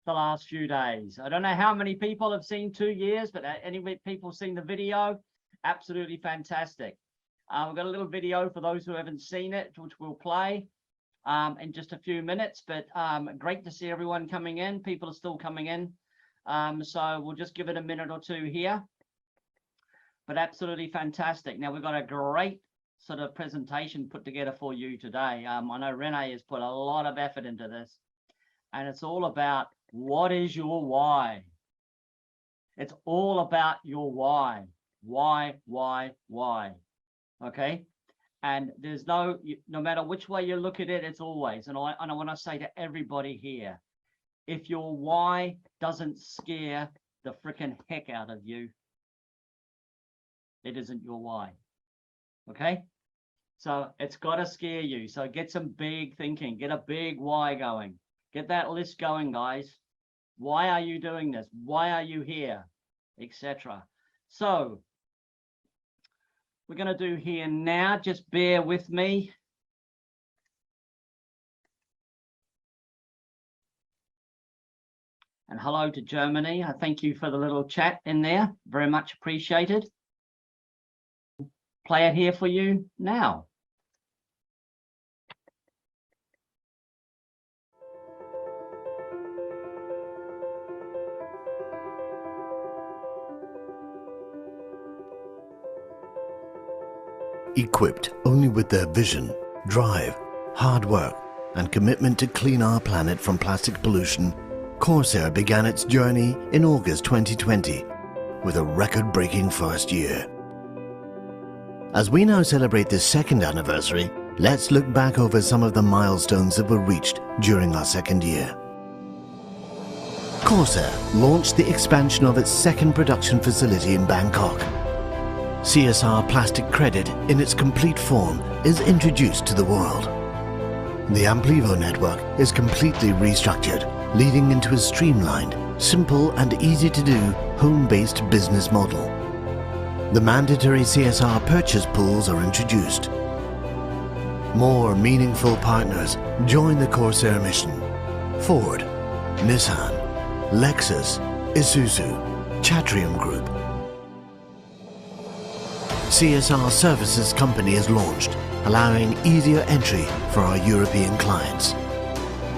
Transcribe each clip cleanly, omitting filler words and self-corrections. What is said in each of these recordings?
the last few days. I don't know how many people have seen 2 years, but any people seen the video? Absolutely fantastic. We've got a little video for those who haven't seen it, which we'll play in just a few minutes, but great to see everyone coming in. People are still coming in. So we'll just give it a minute or two here, but absolutely fantastic. Now we've got a great sort of presentation put together for you today. I know Renee has put a lot of effort into this, and it's all about what is your why. It's all about your why. Why? Okay. And there's no matter which way you look at it, it's always, and I want to say to everybody here, if your why doesn't scare the freaking heck out of you, it isn't your why. Okay, so it's got to scare you. So get some big thinking, get a big why going, get that list going, guys. Why are you doing this? Why are you here, etc. So we're going to do here now, just bear with me. And hello to Germany. I thank you for the little chat in there. Very much appreciated. Play it here for you now. Equipped only with their vision, drive, hard work, and commitment to clean our planet from plastic pollution, Corsair began its journey in August 2020 with a record-breaking first year. As we now celebrate the second anniversary, let's look back over some of the milestones that were reached during our second year. Corsair launched the expansion of its second production facility in Bangkok. CSR plastic credit in its complete form is introduced to the world. The Amplivo network is completely restructured, leading into a streamlined, simple and easy-to-do home-based business model. The mandatory CSR purchase pools are introduced. More meaningful partners join the Corsair mission. Ford, Nissan, Lexus, Isuzu, Chatrium Group. CSR Services Company is launched, allowing easier entry for our European clients.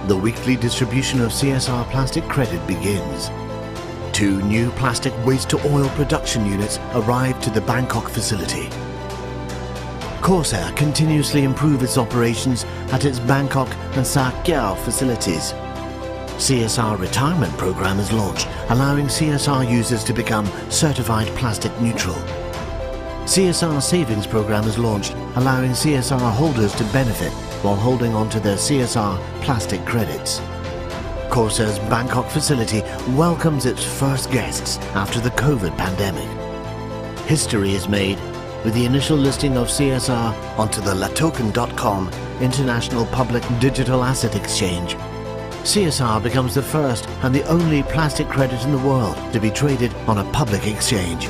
The weekly distribution of CSR plastic credit begins. 2 new plastic waste-to-oil production units arrive to the Bangkok facility. Corsair continuously improves its operations at its Bangkok and Sa Kaeo facilities. CSR retirement program is launched, allowing CSR users to become certified plastic neutral. CSR savings program is launched, allowing CSR holders to benefit while holding on to their CSR plastic credits. Corsair's Bangkok facility welcomes its first guests after the COVID pandemic. History is made with the initial listing of CSR onto the latoken.com International Public Digital Asset Exchange. CSR becomes the first and the only plastic credit in the world to be traded on a public exchange.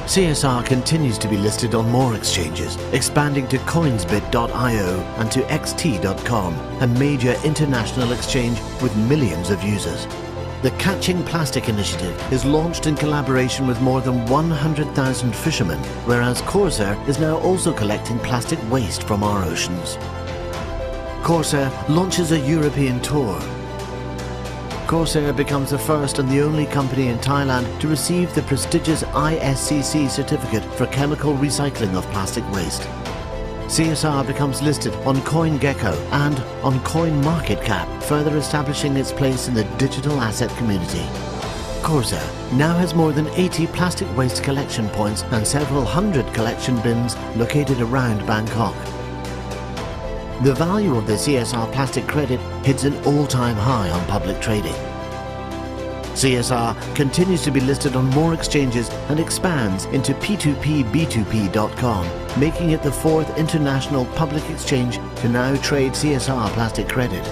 CSR continues to be listed on more exchanges, expanding to coinsbit.io and to xt.com, a major international exchange with millions of users. The Catching Plastic initiative is launched in collaboration with more than 100,000 fishermen, whereas Corsair is now also collecting plastic waste from our oceans. Corsair launches a European tour. Corsair becomes the first and the only company in Thailand to receive the prestigious ISCC certificate for chemical recycling of plastic waste. CSR becomes listed on CoinGecko and on CoinMarketCap, further establishing its place in the digital asset community. Corsair now has more than 80 plastic waste collection points and several hundred collection bins located around Bangkok. The value of the CSR plastic credit hits an all-time high on public trading. CSR continues to be listed on more exchanges and expands into P2P-B2P.com, making it the 4th international public exchange to now trade CSR plastic credit.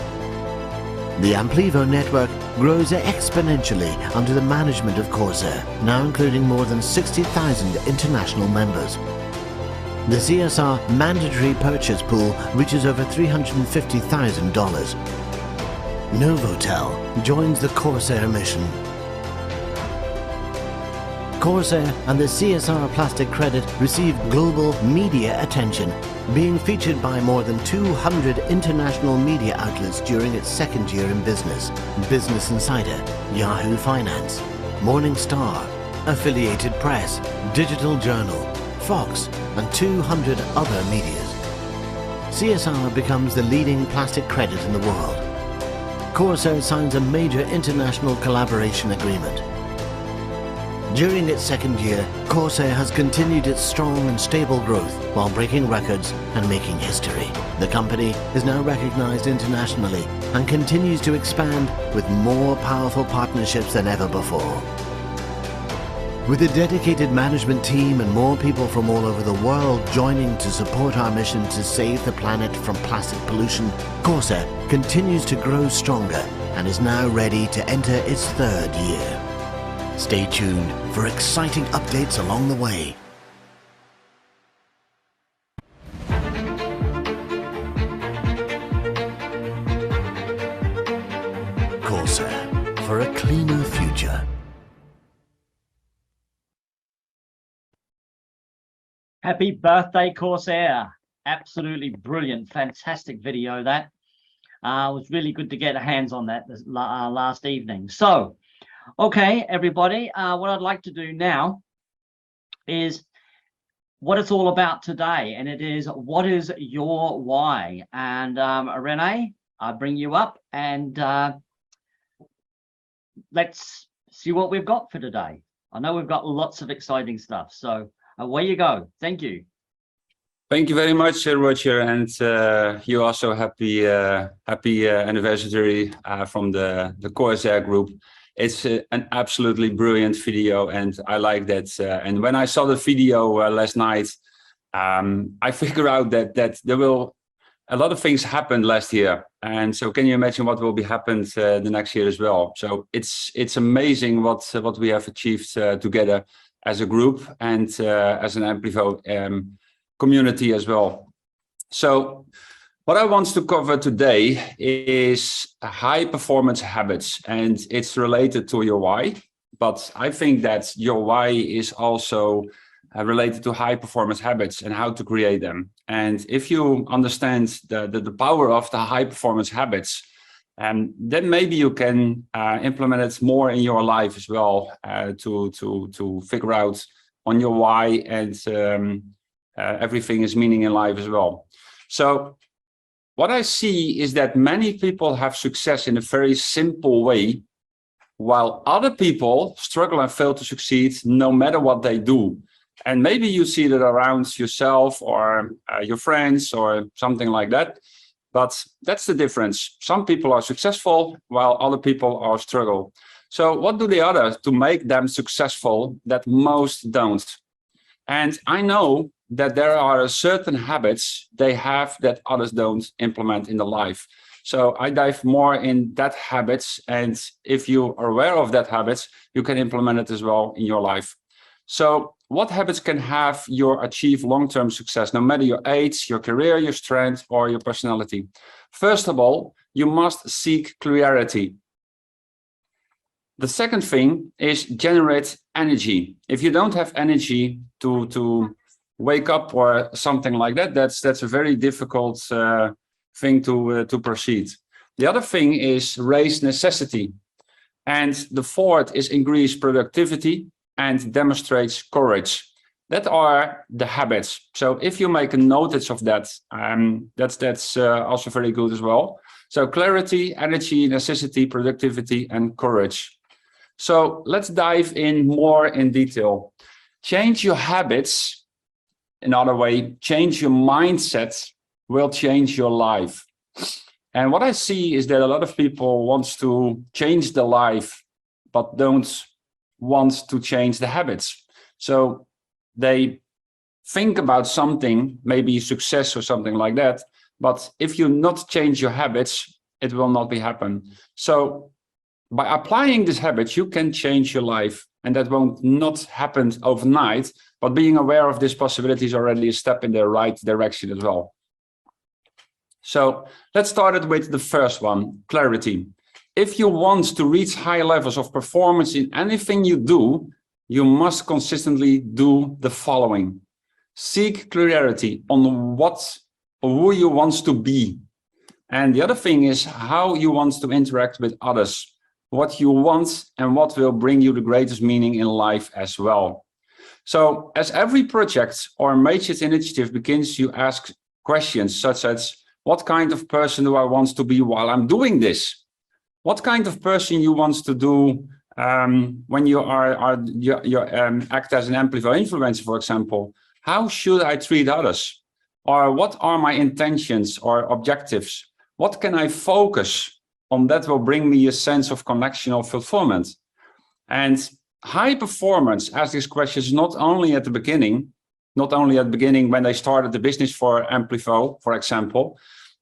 The Amplivo network grows exponentially under the management of Corsair, now including more than 60,000 international members. The CSR mandatory purchase pool reaches over $350,000. Novotel joins the Corsair mission. Corsair and the CSR Plastic Credit received global media attention, being featured by more than 200 international media outlets during its second year in business. Business Insider, Yahoo Finance, Morning Star, Affiliated Press, Digital Journal, Fox, and 200 other medias. CSR becomes the leading plastic credit in the world. Corsair signs a major international collaboration agreement. During its second year, Corsair has continued its strong and stable growth while breaking records and making history. The company is now recognized internationally and continues to expand with more powerful partnerships than ever before. With a dedicated management team and more people from all over the world joining to support our mission to save the planet from plastic pollution, Corsair continues to grow stronger and is now ready to enter its third year. Stay tuned for exciting updates along the way. Corsair, for a cleaner future. Happy birthday, Corsair. Absolutely brilliant, fantastic video that. It was really good to get hands on that last evening. So, okay, everybody, what I'd like to do now is what it's all about today, and it is, what is your why? And Renee, I'll bring you up, and let's see what we've got for today. I know we've got lots of exciting stuff, so away you go. Thank you. Thank you very much, Roger, and you also happy anniversary from the Corsair group. It's an absolutely brilliant video, and I like that. And when I saw the video last night, I figured out that there will a lot of things happened last year, and so can you imagine what will be happened the next year as well? So it's amazing what we have achieved together as a group and as an Amplivo community as well. So what I want to cover today is high performance habits, and it's related to your why, but I think that your why is also related to high performance habits and how to create them. And if you understand the power of the high performance habits, then maybe you can implement it more in your life as well, to figure out on your why, and everything is meaning in life as well. So what I see is that many people have success in a very simple way, while other people struggle and fail to succeed no matter what they do. And maybe you see that around yourself or your friends or something like that. But that's the difference. Some people are successful while other people are struggle. So what do the others to make them successful that most don't? And I know that there are certain habits they have that others don't implement in their life. So I dive more in that habits, and if you are aware of that habits, you can implement it as well in your life. So what habits can have you achieve long-term success, no matter your age, your career, your strength, or your personality? First of all, you must seek clarity. The second thing is generate energy. If you don't have energy to wake up or something like that, that's a very difficult thing to proceed. The other thing is raise necessity. And the fourth is increase productivity and demonstrates courage. That are the habits. So if you make a notice of that, that's also very good as well. So clarity, energy, necessity, productivity, and courage. So let's dive in more in detail. Change your habits. Another way, change your mindset will change your life. And what I see is that a lot of people want to change their life, but don't want to change the habits. So they think about something, maybe success or something like that, but if you not change your habits, it will not be happen. So by applying these habits, you can change your life, and that won't not happen overnight, but being aware of this possibility is already a step in the right direction as well. So let's start it with the first one, clarity. if you want to reach high levels of performance in anything you do, you must consistently do the following. Seek clarity on what or who you want to be. And the other thing is how you want to interact with others, what you want and what will bring you the greatest meaning in life as well. So as every project or major initiative begins, you ask questions such as, what kind of person do I want to be while I'm doing this? What kind of person you want to do when you act as an Amplivo influencer, for example? How should I treat others? Or what are my intentions or objectives? What can I focus on that will bring me a sense of connection or fulfillment? And high performance asks these questions not only at the beginning when they started the business for Amplivo, for example,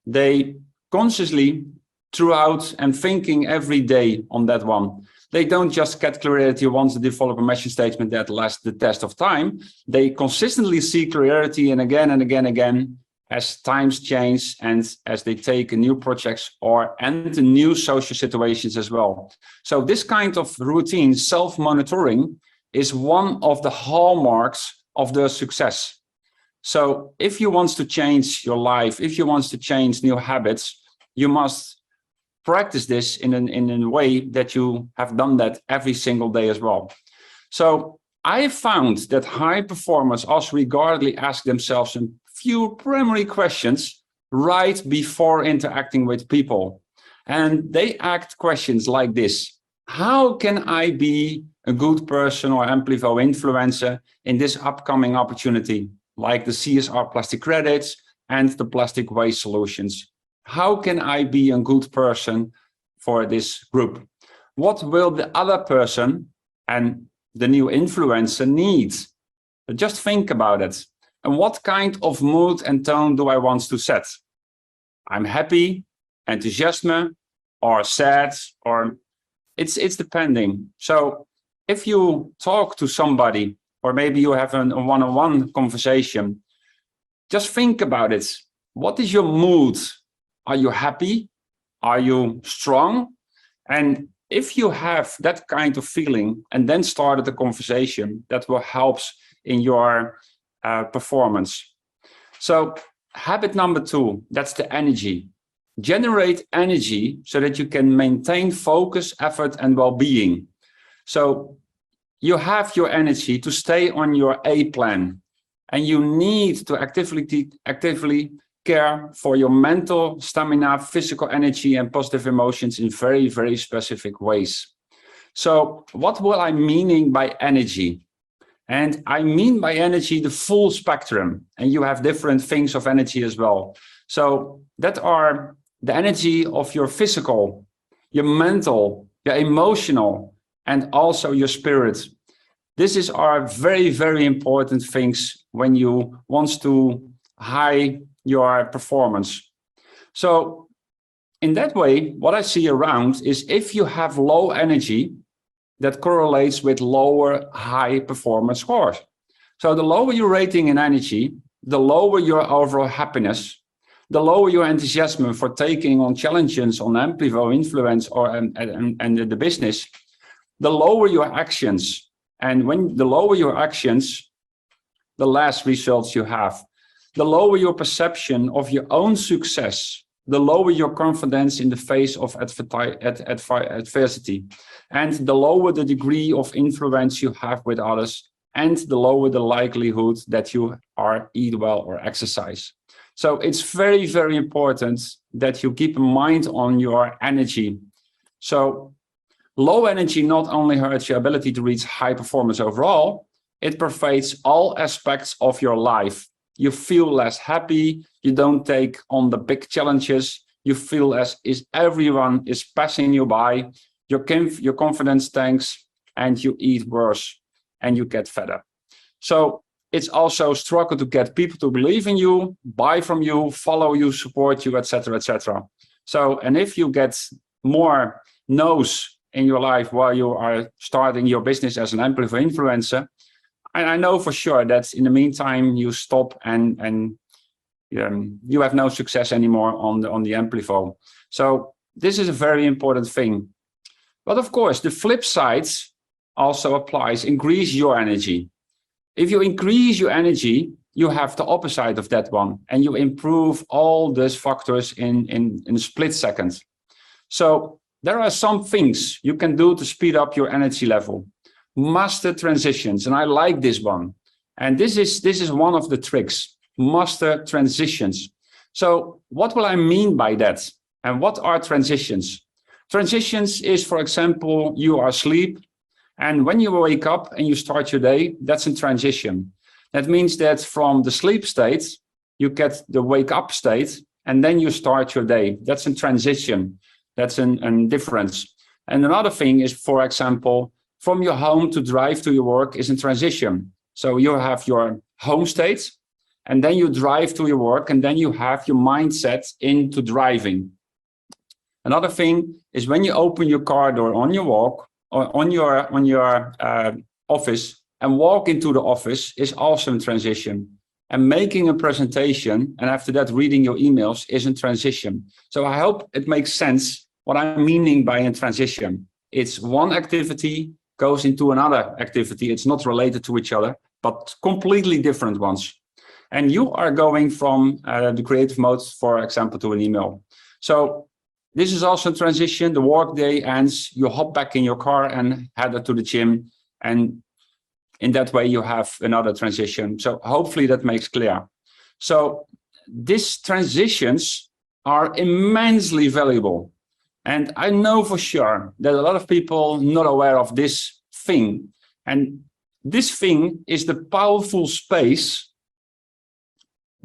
they consciously throughout and thinking every day on that one. They don't just get clarity once they develop a mission statement that lasts the test of time. They consistently seek clarity and again as times change and as they take new projects or enter new social situations as well. So this kind of routine, self-monitoring, is one of the hallmarks of their success. So if you want to change your life, if you want to change new habits, you must practice this in a way that you have done that every single day as well. So I found that high performers also regardlessly ask themselves a few primary questions right before interacting with people. And they ask questions like this: how can I be a good person or Amplivo influencer in this upcoming opportunity, like the CSR plastic credits and the plastic waste solutions? How can I be a good person for this group? What will the other person and the new influencer need? Just think about it. And what kind of mood and tone do I want to set? I'm happy, enthusiastic, or sad, or it's depending. So if you talk to somebody, or maybe you have a one-on-one conversation, just think about it. What is your mood? Are you happy? Are you strong? And if you have that kind of feeling and then started the conversation, that will help in your performance. So habit number 2, that's the energy. Generate energy so that you can maintain focus, effort, and well-being. So you have your energy to stay on your A plan, and you need to actively care for your mental stamina, physical energy, and positive emotions in very, very specific ways. So what will I mean by energy? And I mean by energy the full spectrum, and you have different things of energy as well. So that are the energy of your physical, your mental, your emotional, and also your spirit. This are very, very important things when you want to high your performance. So in that way, what I see around is if you have low energy, that correlates with lower high performance scores. So the lower your rating in energy, the lower your overall happiness, the lower your enthusiasm for taking on challenges on Amplivo influence or and the business, the lower your actions. And when the lower your actions, the less results you have. The lower your perception of your own success, the lower your confidence in the face of adversity, and the lower the degree of influence you have with others, and the lower the likelihood that you eat well or exercise. So it's very, very important that you keep in mind on your energy. So low energy not only hurts your ability to reach high performance overall, it pervades all aspects of your life. You feel less happy, you don't take on the big challenges, you feel as if everyone is passing you by, your confidence tanks, and you eat worse, and you get fatter. So it's also a struggle to get people to believe in you, buy from you, follow you, support you, etc., etc. So, and if you get more no's in your life while you are starting your business as an Amplivo influencer, and I know for sure that in the meantime you stop and you have no success anymore on the Amplivo. So this is a very important thing. But of course, the flip side also applies. Increase your energy. If you increase your energy, you have the opposite of that one, and you improve all those factors in a split second. So there are some things you can do to speed up your energy level. Master transitions, and I like this one. And this is one of the tricks, master transitions. So what will I mean by that? And what are transitions? Transitions is, for example, you are asleep, and when you wake up and you start your day, that's a transition. That means that from the sleep state, you get the wake up state, and then you start your day. That's a transition. That's a difference. And another thing is, for example, from your home to drive to your work is a transition. So you have your home state, and then you drive to your work, and then you have your mindset into driving. Another thing is when you open your car door on your walk or on your office and walk into the office is also a transition. And making a presentation and after that reading your emails is a transition. So I hope it makes sense what I'm meaning by a transition. It's one activity goes into another activity. It's not related to each other, but completely different ones. And you are going from the creative mode, for example, to an email. So this is also a transition. The work day ends, you hop back in your car and head to the gym. And in that way, you have another transition. So hopefully that makes clear. So these transitions are immensely valuable. And I know for sure that a lot of people are not aware of this thing. And this thing is the powerful space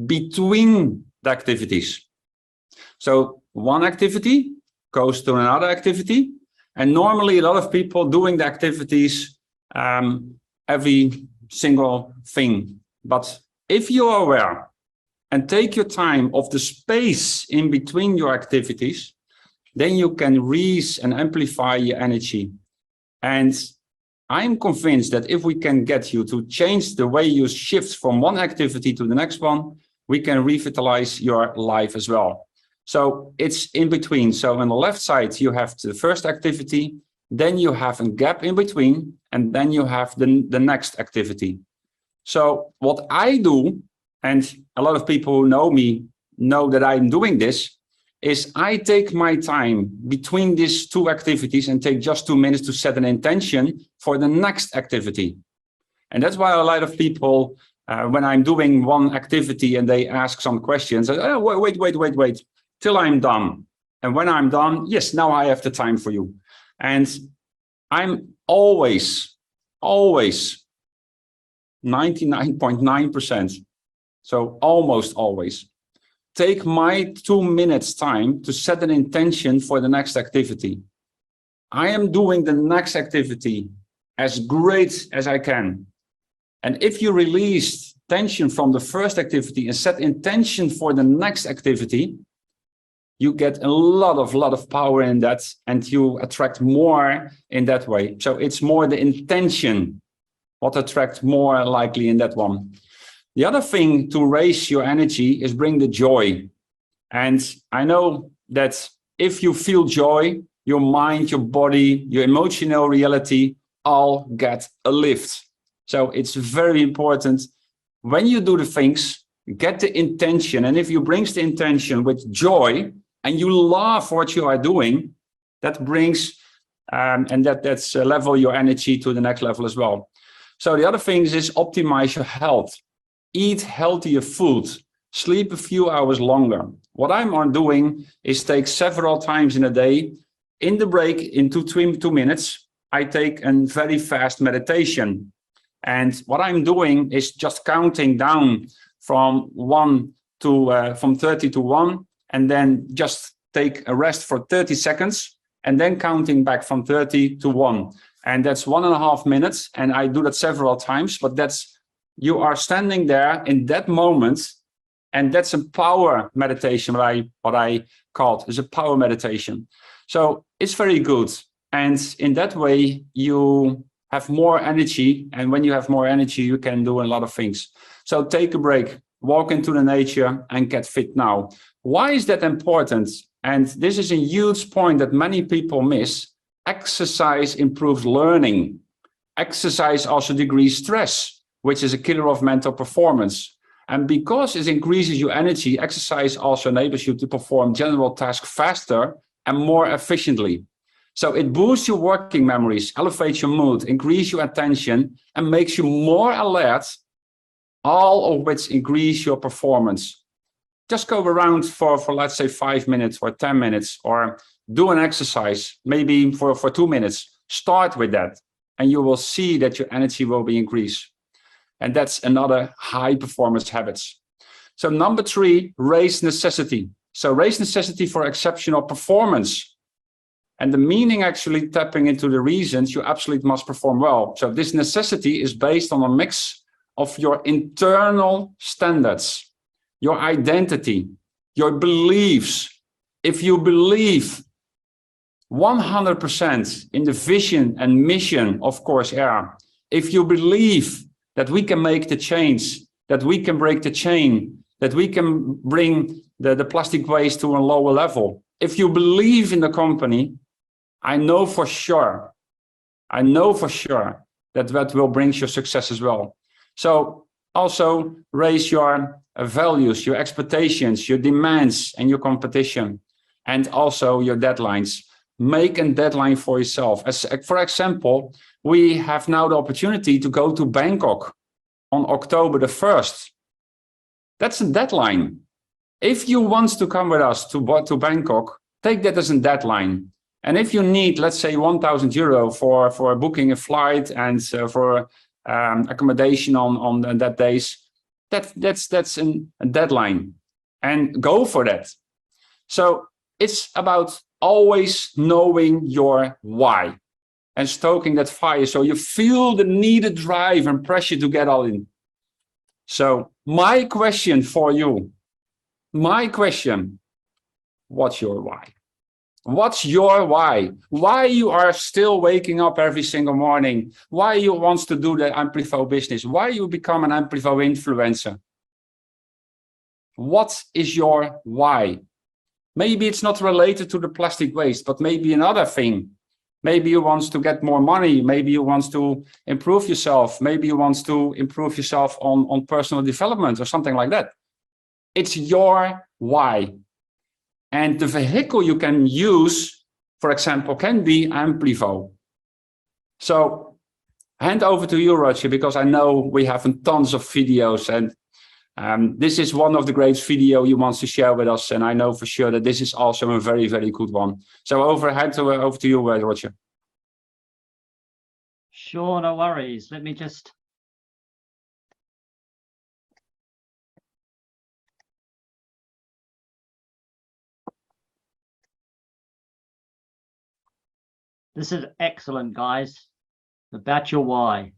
between the activities. So one activity goes to another activity. And normally a lot of people doing the activities every single thing. But if you are aware and take your time of the space in between your activities, then you can raise and amplify your energy. And I'm convinced that if we can get you to change the way you shift from one activity to the next one, we can revitalize your life as well. So it's in between. So on the left side, you have the first activity, then you have a gap in between, and then you have the next activity. So what I do, and a lot of people who know me know that I'm doing this, is I take my time between these two activities and take just 2 minutes to set an intention for the next activity. And that's why a lot of people, when I'm doing one activity and they ask some questions, oh, wait, till I'm done. And when I'm done, yes, now I have the time for you. And I'm always 99.9%, so almost always, take my 2 minutes time to set an intention for the next activity. I am doing the next activity as great as I can. And if you release tension from the first activity and set intention for the next activity, you get a lot of power in that, and you attract more in that way. So it's more the intention what attracts more likely in that one. The other thing to raise your energy is bring the joy. And I know that if you feel joy, your mind, your body, your emotional reality all get a lift. So it's very important when you do the things, get the intention. And if you bring the intention with joy and you love what you are doing, that brings and that's level your energy to the next level as well. So the other things is optimize your health. Eat healthier food, sleep a few hours longer. What I'm doing is take several times in a day, in the break, in 2 minutes, I take a very fast meditation. And what I'm doing is just counting down from 30 to 1, and then just take a rest for 30 seconds, and then counting back from 30 to 1. And that's 1.5 minutes. And I do that several times, but you are standing there in that moment, and that's a power meditation, what I call it is a power meditation. So it's very good. And in that way, you have more energy. And when you have more energy, you can do a lot of things. So take a break, walk into the nature and get fit now. Why is that important? And this is a huge point that many people miss. Exercise improves learning. Exercise also decreases stress, which is a killer of mental performance. And because it increases your energy, exercise also enables you to perform general tasks faster and more efficiently. So it boosts your working memories, elevates your mood, increases your attention, and makes you more alert, all of which increase your performance. Just go around for let's say 5 minutes or 10 minutes, or do an exercise, maybe for 2 minutes. Start with that, and you will see that your energy will be increased. And that's another high performance habits. So number 3, raise necessity. So raise necessity for exceptional performance. And the meaning actually tapping into the reasons you absolutely must perform well. So this necessity is based on a mix of your internal standards, your identity, your beliefs. If you believe 100% in the vision and mission of Corsair, if you believe that we can make the change, that we can break the chain, that we can bring the plastic waste to a lower level, if you believe in the company, I know for sure that that will bring you success as well. So also raise your values, your expectations, your demands, and your competition, and also your deadlines. Make a deadline for yourself. As for example, we have now the opportunity to go to Bangkok on October the 1st. That's a deadline. If you want to come with us to Bangkok, take that as a deadline. And if you need, let's say, €1,000 for booking a flight and for accommodation on that days, that's a deadline, and go for that. So it's about always knowing your why and stoking that fire, so you feel the needed drive and pressure to get all in. So my question for you, what's your why? What's your why? Why you are still waking up every single morning? Why you want to do the Amplivo business? Why you become an Amplivo influencer? What is your why? Maybe it's not related to the plastic waste, but maybe another thing. Maybe you want to get more money. Maybe you want to improve yourself. Maybe you want to improve yourself on personal development or something like that. It's your why. And the vehicle you can use, for example, can be Amplivo. So hand over to you, Roger, because I know we have tons of videos, and this is one of the great videos you want to share with us. And I know for sure that this is also a very, very good one. So over to you, Roger. Sure, no worries. Let me just... This is excellent, guys. About your why.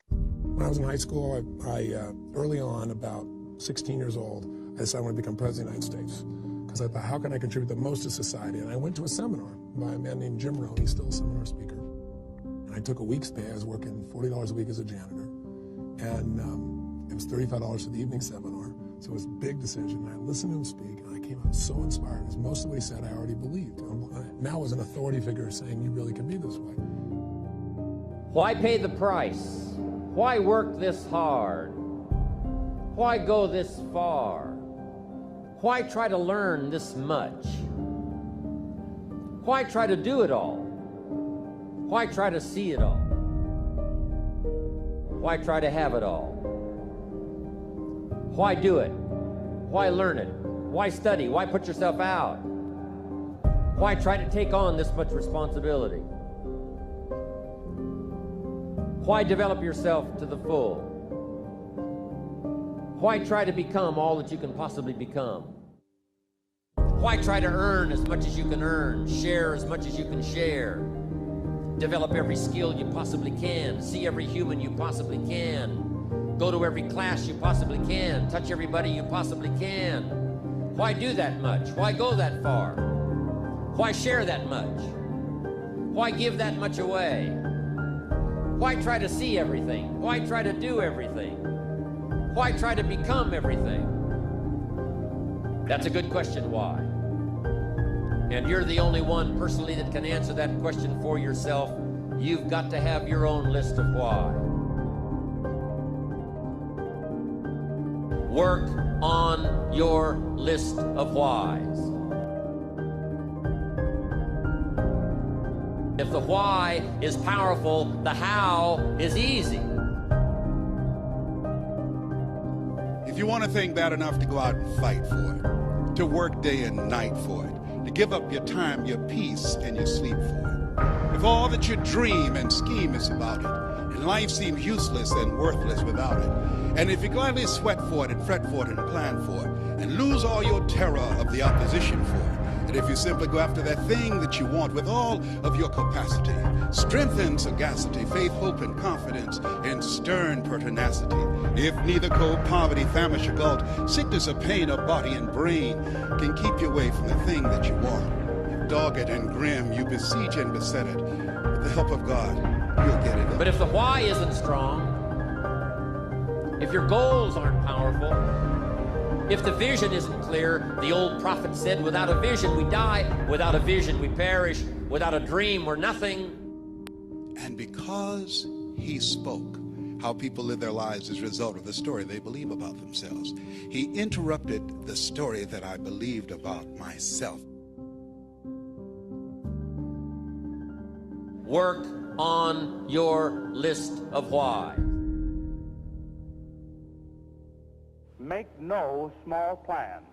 When I was in high school, I early on, about 16 years old, I decided I want to become president of the United States. Because I thought, how can I contribute the most to society? And I went to a seminar by a man named Jim Rohn. He's still a seminar speaker. And I took a week's pay. I was working $40 a week as a janitor. And it was $35 for the evening seminar. So it was a big decision. I listened to him speak, and I came out so inspired, because most of what he said I already believed. Now as an authority figure saying you really can be this way. Why pay the price? Why work this hard? Why go this far? Why try to learn this much? Why try to do it all? Why try to see it all? Why try to have it all? Why do it? Why learn it? Why study? Why put yourself out? Why try to take on this much responsibility? Why develop yourself to the full? Why try to become all that you can possibly become? Why try to earn as much as you can earn, share as much as you can share, develop every skill you possibly can, see every human you possibly can, go to every class you possibly can, touch everybody you possibly can? Why do that much? Why go that far? Why share that much? Why give that much away? Why try to see everything? Why try to do everything? Why try to become everything? That's a good question, why? And you're the only one personally that can answer that question for yourself. You've got to have your own list of why. Work on your list of whys. If the why is powerful, the how is easy. If you want a thing bad enough to go out and fight for it, to work day and night for it, to give up your time, your peace, and your sleep for it, if all that you dream and scheme is about it, and life seems useless and worthless without it, and if you gladly sweat for it and fret for it and plan for it, and lose all your terror of the opposition for it, and if you simply go after that thing that you want with all of your capacity, strength and sagacity, faith, hope, and confidence, and stern pertinacity, if neither cold poverty, famish, or gulf, sickness or pain of body and brain can keep you away from the thing that you want, if dogged and grim you besiege and beset it, with the help of God, you'll get it. But if the why isn't strong, if your goals aren't powerful, if the vision isn't clear, the old prophet said, without a vision we die, without a vision we perish, without a dream we're nothing. And because he spoke, how people live their lives as a result of the story they believe about themselves, he interrupted the story that I believed about myself. Work on your list of why. Make no small plans,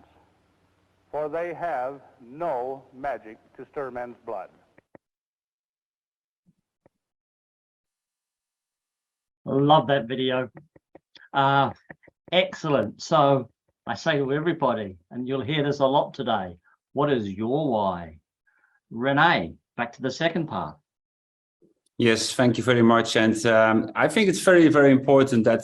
for they have no magic to stir men's blood. I love that video. Excellent. So I say to everybody, and you'll hear this a lot today, what is your why? Renee, back to the second part. Yes, thank you very much. And I think it's very, very important that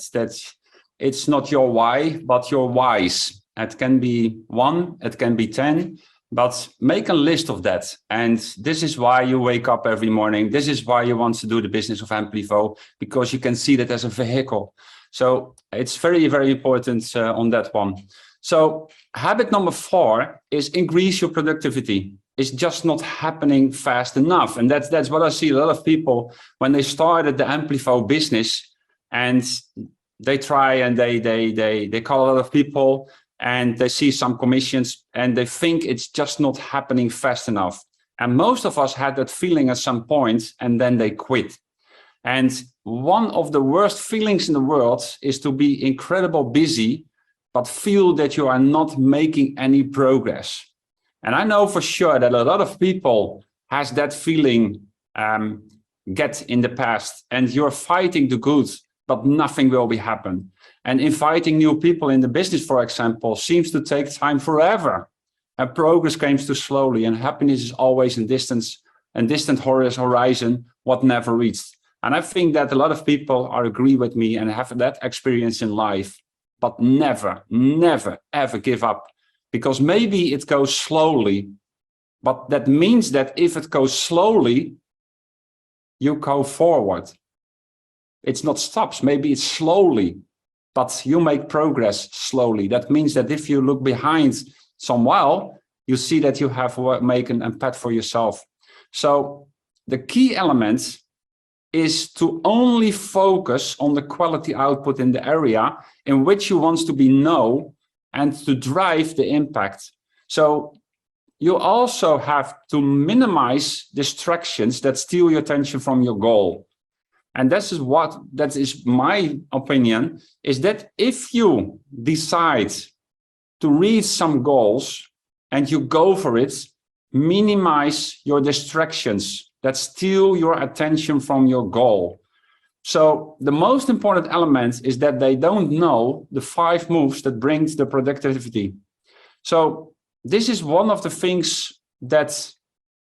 it's not your why, but your whys. It can be 1, it can be 10, but make a list of that. And this is why you wake up every morning. This is why you want to do the business of Amplivo, because you can see that as a vehicle. So it's very, very important on that one. So habit number 4 is increase your productivity. It's just not happening fast enough. And that's what I see a lot of people when they started the Amplivo business, and they try and they call a lot of people and they see some commissions and they think it's just not happening fast enough. And most of us had that feeling at some point, and then they quit. And one of the worst feelings in the world is to be incredibly busy, but feel that you are not making any progress. And I know for sure that a lot of people has that feeling get in the past, and you're fighting the good, but nothing will be happen. And inviting new people in the business, for example, seems to take time forever. And progress comes too slowly, and happiness is always in distance and distant horizon, what never reached. And I think that a lot of people are agree with me and have that experience in life, but never, never, ever give up. Because maybe it goes slowly, but that means that if it goes slowly, you go forward. It's not stops, maybe it's slowly, but you make progress slowly. That means that if you look behind some while, you see that you have made an impact for yourself. So the key element is to only focus on the quality output in the area in which you want to be known and to drive the impact. So you also have to minimize distractions that steal your attention from your goal. And that is my opinion, is that if you decide to reach some goals and you go for it, minimize your distractions that steal your attention from your goal. So the most important element is that they don't know the 5 moves that brings the productivity. So this is one of the things that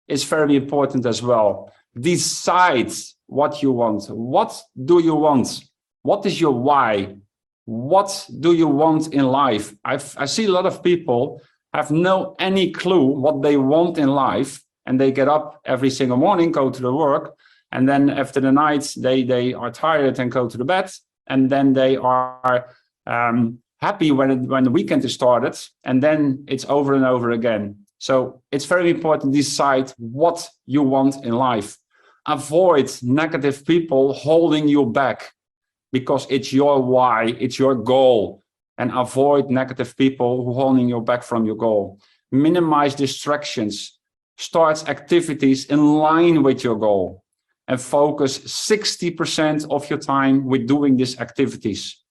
is very important as well. Decide what you want. What do you want? What is your why? What do you want in life? I see a lot of people have no any clue what they want in life, and they get up every single morning, go to the work, and then after the night they are tired and go to the bed, and then they are happy when the weekend is started, and then it's over and over again. So it's very important to decide what you want in life. Avoid negative people holding you back because it's your why, it's your goal. And avoid negative people who are holding you back from your goal. Minimize distractions. Start activities in line with your goal. And focus 60% of your time with doing these activities.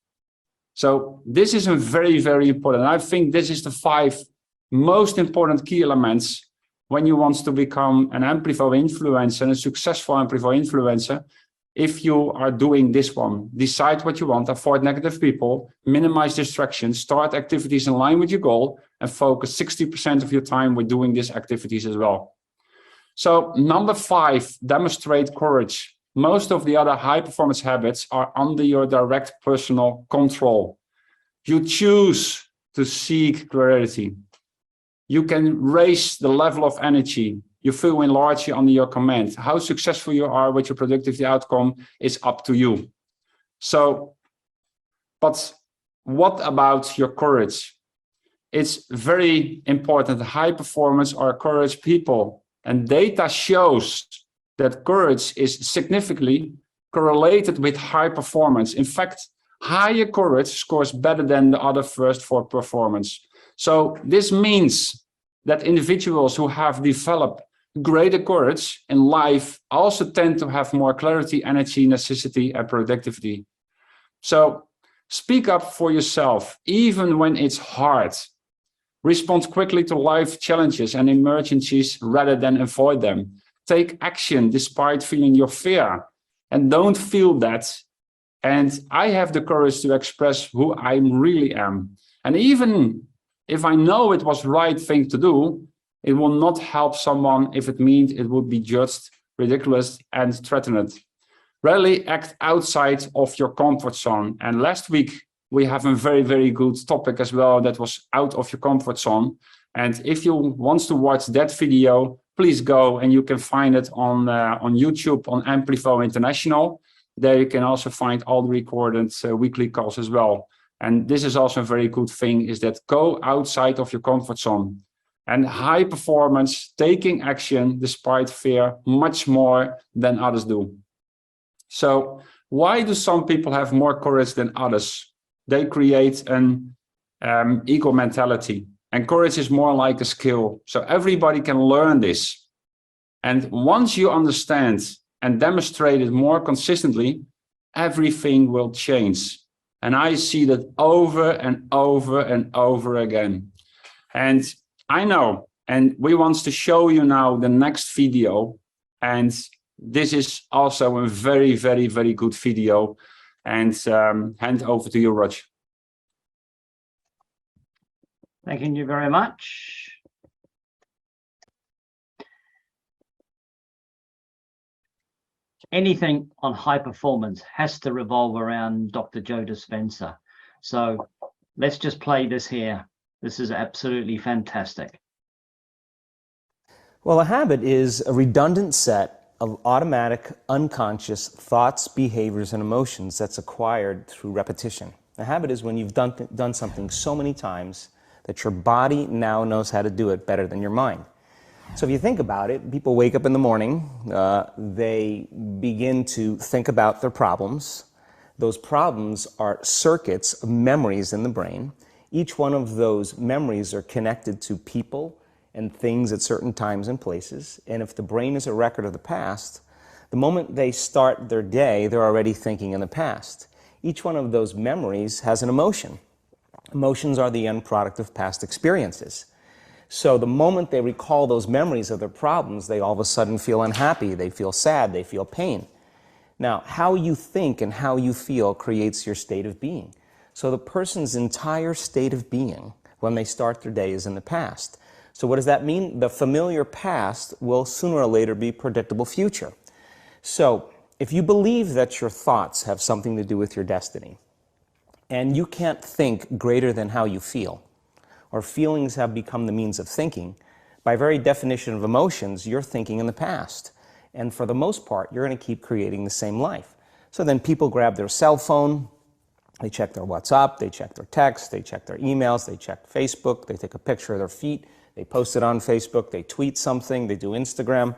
So this is a very, very important. I think this is the 5 most important key elements when you want to become an Amplivo influencer and a successful Amplivo influencer. If you are doing this one, decide what you want, avoid negative people, minimize distractions, start activities in line with your goal, and focus 60% of your time with doing these activities as well. So number 5, demonstrate courage. Most of the other high performance habits are under your direct personal control. You choose to seek clarity. You can raise the level of energy. You feel enlarged under your command. How successful you are with your productivity outcome is up to you. So, but what about your courage? It's very important. High performance are courage people. And data shows that courage is significantly correlated with high performance. In fact, higher courage scores better than the other first 4 performance. So this means that individuals who have developed greater courage in life also tend to have more clarity, energy, necessity, and productivity. So speak up for yourself, even when it's hard. Respond quickly to life challenges and emergencies rather than avoid them. Take action despite feeling your fear, and don't feel that. And I have the courage to express who I really am. And even if I know it was the right thing to do, it will not help someone if it means it would be judged, ridiculous, and threatened. Rarely act outside of your comfort zone. And last week, we have a very, very good topic as well that was out of your comfort zone. And if you want to watch that video, please go, and you can find it on YouTube on Amplivo International. There you can also find all the recorded weekly calls as well. And this is also a very good thing, is that go outside of your comfort zone. And high performance, taking action despite fear, much more than others do. So why do some people have more courage than others? They create an ego mentality. And courage is more like a skill. So everybody can learn this. And once you understand and demonstrate it more consistently, everything will change. And I see that over and over and over again. And I know, and we want to show you now the next video. And this is also a very, very, very good video. And hand over to you, Roger. Thank you very much. Anything on high performance has to revolve around Dr. Joe Dispenza. So let's just play this here. This is absolutely fantastic. Well, a habit is a redundant set of automatic, unconscious thoughts, behaviors, and emotions that's acquired through repetition. A habit is when you've done something so many times that your body now knows how to do it better than your mind. So if you think about it, people wake up in the morning, they begin to think about their problems. Those problems are circuits of memories in the brain. Each one of those memories are connected to people and things at certain times and places. And if the brain is a record of the past, the moment they start their day, they're already thinking in the past. Each one of those memories has an emotion. Emotions are the end product of past experiences. So the moment they recall those memories of their problems, they all of a sudden feel unhappy, they feel sad, they feel pain. Now, how you think and how you feel creates your state of being. So the person's entire state of being when they start their day is in the past. So what does that mean? The familiar past will sooner or later be predictable future. So if you believe that your thoughts have something to do with your destiny, and you can't think greater than how you feel, or feelings have become the means of thinking, by very definition of emotions, you're thinking in the past. And for the most part, you're going to keep creating the same life. So then people grab their cell phone, They check their WhatsApp, they check their text, they check their emails, they check Facebook, they take a picture of their feet, they post it on Facebook, they tweet something, they do Instagram,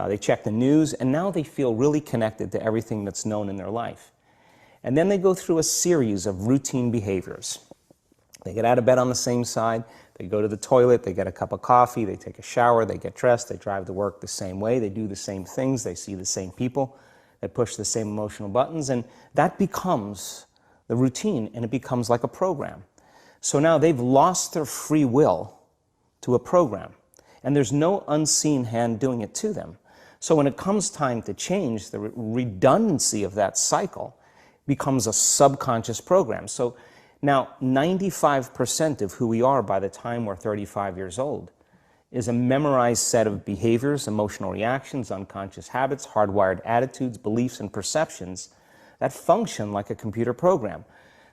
they check the news, and now they feel really connected to everything that's known in their life. And then they go through a series of routine behaviors. They get out of bed on the same side, they go to the toilet, they get a cup of coffee, they take a shower, they get dressed, they drive to work the same way, they do the same things, they see the same people, they push the same emotional buttons, and that becomes the routine, and it becomes like a program. So now they've lost their free will to a program, and there's no unseen hand doing it to them. So when it comes time to change, the redundancy of that cycle becomes a subconscious program. So now 95% of who we are by the time we're 35 years old is a memorized set of behaviors, emotional reactions, unconscious habits, hardwired attitudes, beliefs, and perceptions that function like a computer program.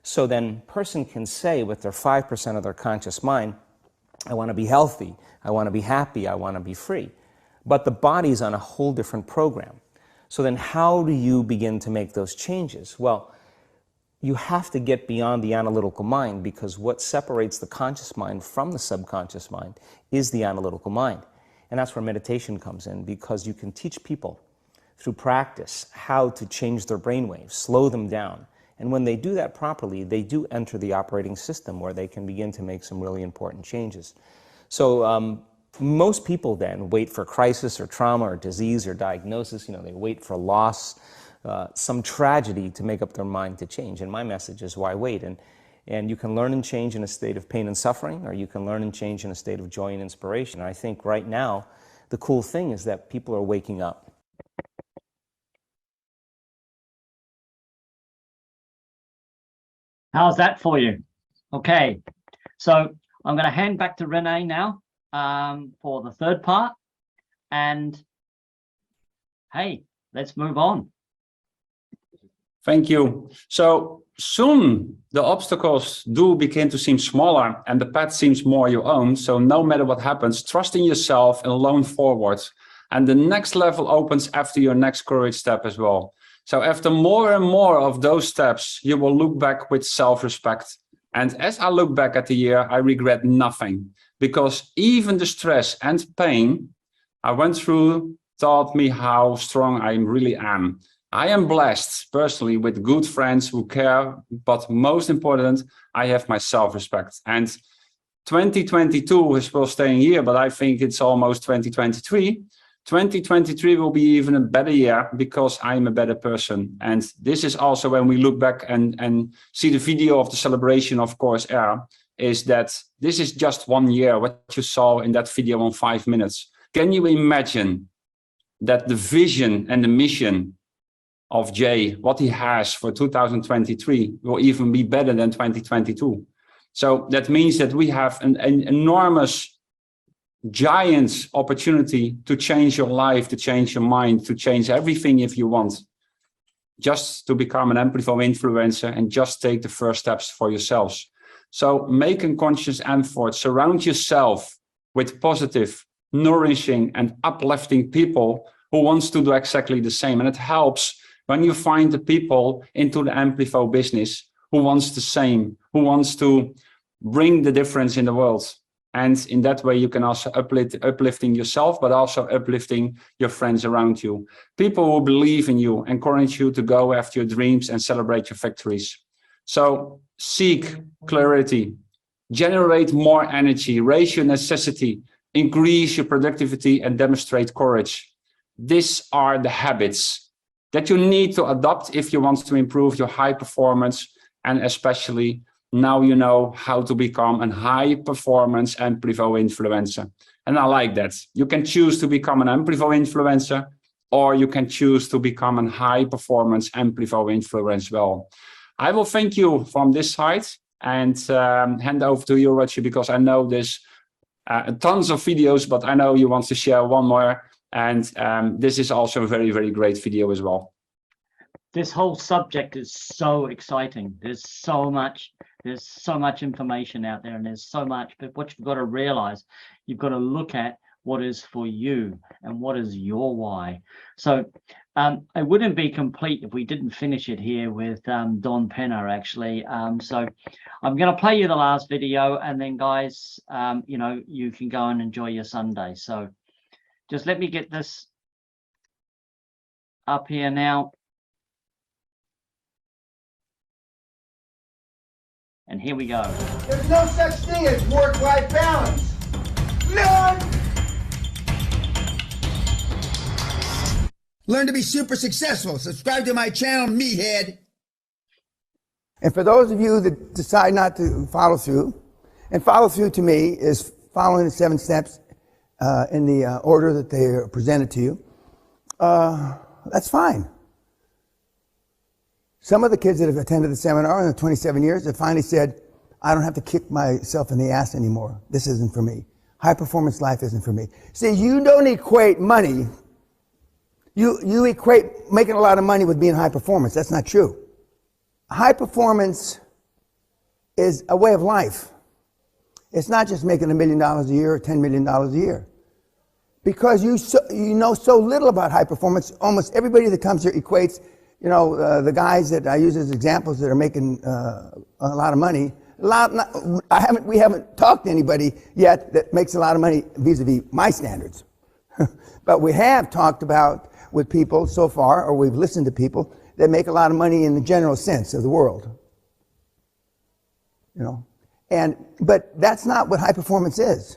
So then a person can say with their 5% of their conscious mind, I want to be healthy, I want to be happy, I want to be free. But the body's on a whole different program. So then how do you begin to make those changes? Well, you have to get beyond the analytical mind, because what separates the conscious mind from the subconscious mind is the analytical mind. And that's where meditation comes in, because you can teach people through practice how to change their brainwaves, slow them down. And when they do that properly, they do enter the operating system where they can begin to make some really important changes. So most people then wait for crisis or trauma or disease or diagnosis. They wait for loss, some tragedy to make up their mind to change. And my message is, why wait? And you can learn and change in a state of pain and suffering, or you can learn and change in a state of joy and inspiration. And I think right now, the cool thing is that people are waking up. How's that for you? Okay, so I'm going to hand back to Renee now for the third part. And hey, let's move on. Thank you. So soon the obstacles do begin to seem smaller and the path seems more your own. So no matter what happens, trust in yourself and lean forward. And the next level opens after your next courage step as well. So after more and more of those steps, you will look back with self-respect. And as I look back at the year, I regret nothing, because even the stress and pain I went through taught me how strong I really am. I am blessed personally with good friends who care, but most important, I have my self-respect. And 2022 is still staying here, but I think it's almost 2023. 2023 will be even a better year because I'm a better person. And this is also when we look back and see the video of the celebration of Corsair, is that this is just 1 year, what you saw in that video on 5 minutes. Can you imagine that the vision and the mission of Jay, what he has for 2023, will even be better than 2022? So that means that we have an enormous giant opportunity to change your life, to change your mind, to change everything if you want. Just to become an Amplivo influencer and just take the first steps for yourselves. So make a conscious effort, surround yourself with positive, nourishing and uplifting people who wants to do exactly the same. And it helps when you find the people into the Amplivo business who wants the same, who wants to bring the difference in the world. And in that way, you can also uplifting yourself, but also uplifting your friends around you. People who believe in you, encourage you to go after your dreams and celebrate your victories. So seek clarity, generate more energy, raise your necessity, increase your productivity, and demonstrate courage. These are the habits that you need to adopt if you want to improve your high performance, and especially now you know how to become a high-performance Amplivo influencer. And I like that. You can choose to become an Amplivo influencer, or you can choose to become a high-performance Amplivo influencer. Well, I will thank you from this side and hand over to you, Roger, because I know there's tons of videos, but I know you want to share one more. And this is also a very, very great video as well. This whole subject is so exciting. There's so much information out there, and there's so much, but what you've got to realize, you've got to look at what is for you and what is your why. So it wouldn't be complete if we didn't finish it here with Don Penner, actually. So I'm going to play you the last video, and then guys, you know, you can go and enjoy your Sunday. So just let me get this up here now. And here we go. There's no such thing as work-life balance. Learn to be super successful. Subscribe to my channel, meathead. And for those of you that decide not to follow through, and follow through to me is following the 7 steps in the order that they are presented to you, that's fine. Some of the kids that have attended the seminar in the 27 years have finally said, I don't have to kick myself in the ass anymore. This isn't for me. High performance life isn't for me. See, you don't equate money. You equate making a lot of money with being high performance. That's not true. High performance is a way of life. It's not just making $1 million a year or $10 million a year. Because you know so little about high performance, almost everybody that comes here equates, you know, the guys that I use as examples that are making a lot of money. We haven't talked to anybody yet that makes a lot of money vis-a-vis my standards. But we have talked about with people so far, or we've listened to people that make a lot of money in the general sense of the world. You know, but that's not what high performance is.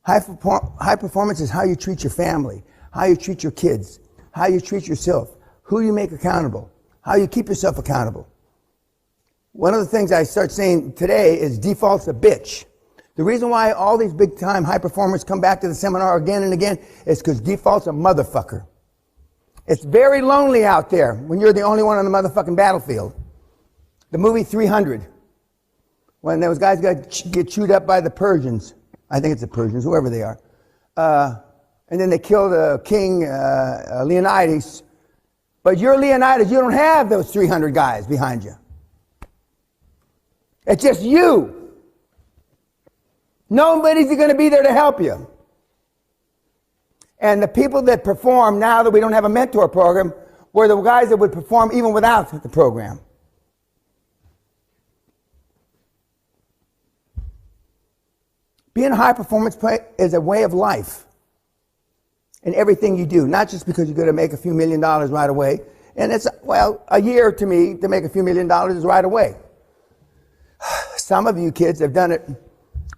High performance is how you treat your family, how you treat your kids, how you treat yourself, who you make accountable, how you keep yourself accountable. One of the things I start saying today is default's a bitch. The reason why all these big time high performers come back to the seminar again and again is because default's a motherfucker. It's very lonely out there when you're the only one on the motherfucking battlefield. The movie 300, when those guys get chewed up by the Persians, I think it's the Persians, whoever they are, and then they kill the king, Leonidas. But you're Leonidas, you don't have those 300 guys behind you. It's just you. Nobody's going to be there to help you. And the people that perform now that we don't have a mentor program were the guys that would perform even without the program. Being a high performance player is a way of life in everything you do, not just because you're going to make a few $1 million right away. And it's, well, a year to me to make a few $1 million is right away. Some of you kids have done it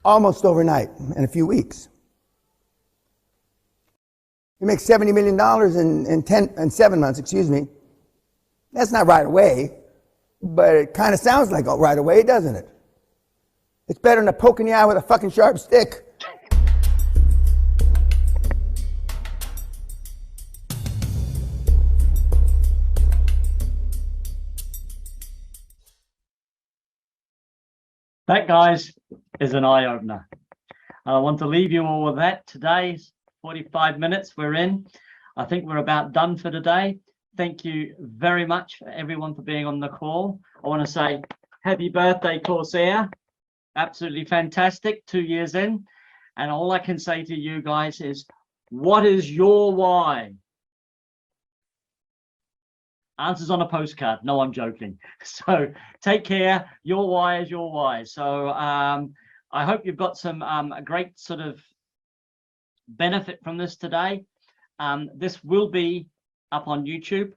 almost overnight in a few weeks. You make $70 million in 7 months, excuse me. That's not right away, but it kind of sounds like right away, doesn't it? It's better than a poke in the eye with a fucking sharp stick. That, guys, is an eye-opener. I want to leave you all with that. Today's 45 minutes we're in. I think we're about done for today. Thank you very much for everyone for being on the call. I want to say happy birthday, Corsair. Absolutely fantastic, 2 years in. And all I can say to you guys is, what is your why? Answers on a postcard. No, I'm joking. So take care. Your why is your why. So I hope you've got some great sort of benefit from this today. This will be up on YouTube.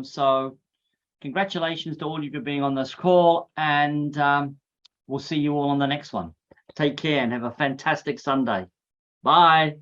So congratulations to all of you for being on this call, and we'll see you all on the next one. Take care and have a fantastic Sunday. Bye.